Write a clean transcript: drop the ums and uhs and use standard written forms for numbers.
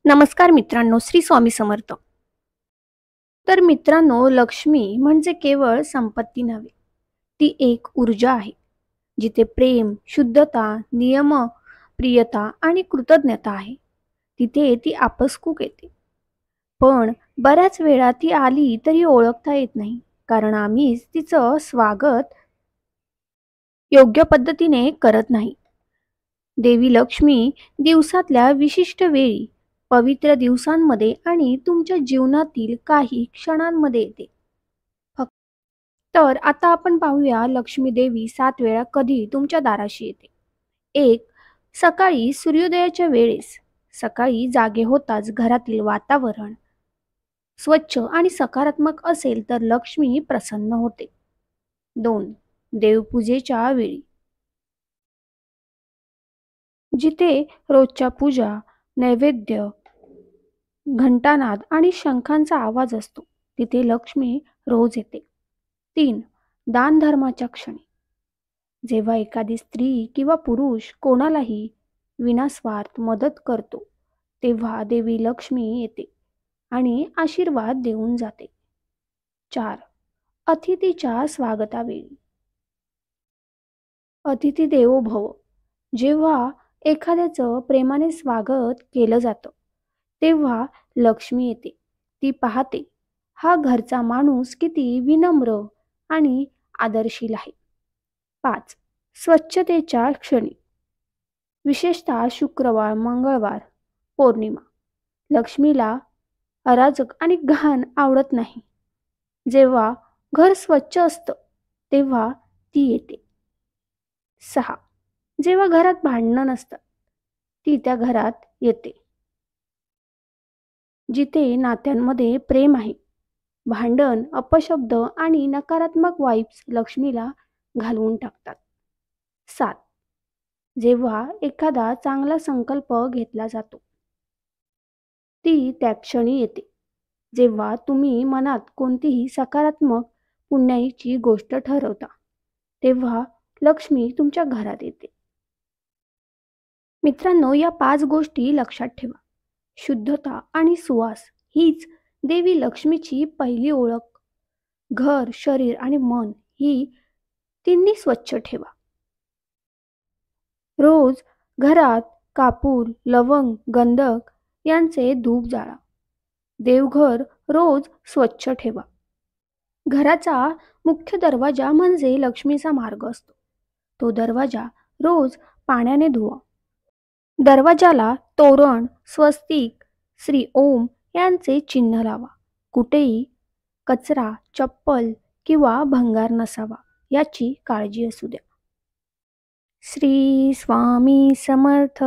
नमस्कार मित्रांनो, श्री स्वामी समर्थ. तर मित्रांनो, लक्ष्मी म्हणजे केवळ संपत्ती नव्हे, ती एक ऊर्जा आहे. जिथे प्रेम, शुद्धता, नियम, प्रियता आणि कृतज्ञता आहे, तिथे ती आपसूक येते. पण बऱ्याच वेळा ती आली तरी ओळखता येत नाही, कारण आम्हीच तिचं स्वागत योग्य पद्धतीने करत नाही. देवी लक्ष्मी दिवसातल्या विशिष्ट वेळी, पवित्र दिवसांमध्ये आणि तुमच्या जीवनातील काही क्षणांमध्ये येते. फक्त तर आता आपण पाहूया लक्ष्मी देवी 7 वेळा कधी तुमच्या दाराशी येते. 1. सकाळी सूर्योदयाच्या वेळेस. सकाळी जागे होताच घरातील वातावरण स्वच्छ आणि सकारात्मक असेल तर लक्ष्मी प्रसन्न होते. 2. देवपूजेच्या वेळी. जिथे रोजच्या पूजा, नैवेद्य, घंटानाद आणि शंखांचा आवाज असतो, तिथे लक्ष्मी रोज येते. 3. दानधर्माच्या क्षणी. जेव्हा एखादी स्त्री किंवा पुरुष कोणालाही विनास्वार्थ मदत करतो, तेव्हा देवी लक्ष्मी येते आणि आशीर्वाद देऊन जाते. 4. अतिथीच्या स्वागतावेळी. अतिथी देवो भव. जेव्हा एखाद्याचं प्रेमाने स्वागत केलं जातं, तेव्हा लक्ष्मी येते. ती पाहते हा घरचा माणूस किती विनम्र आणि आदरशील आहे. 5. स्वच्छतेच्या क्षणी. विशेषतः शुक्रवार, मंगळवार, पौर्णिमा. लक्ष्मीला अराजक आणि घाण आवडत नाही. जेव्हा घर स्वच्छ असतं, तेव्हा ती येते. 6. जेव्हा घरात भांडणं नसतात, ती त्या घरात येते. जिथे नात्यांमध्ये प्रेम आहे, भांडण, अपशब्द आणि नकारात्मक वाइब्स लक्ष्मीला घालवून टाकतात. 7. जेव्हा एखादा चांगला संकल्प घेतला जातो, ती त्या क्षणी येते. जेव्हा तुम्ही मनात कोणतीही सकारात्मक पुण्याईची गोष्ट ठरवता, तेव्हा लक्ष्मी तुमच्या घरात येते. मित्रांनो, या 5 गोष्टी लक्षात ठेवा. शुद्धता आणि सुवास हीच देवी लक्ष्मीची पहिली ओळख. घर, शरीर आणि मन ही तिन्ही स्वच्छ ठेवा. रोज घरात कापूर, लवंग, गंधक यांचे धूप जाळा. देवघर रोज स्वच्छ ठेवा. घराचा मुख्य दरवाजा म्हणजे लक्ष्मीचा मार्ग असतो. तो दरवाजा रोज पाण्याने धुवा. दरवाजाला तोरण, स्वस्तिक, श्री ओम यांचे चिन्ह लावा. कुठेही कचरा, चप्पल किंवा भंगार नसावा याची काळजी असू द्या. श्री स्वामी समर्थ.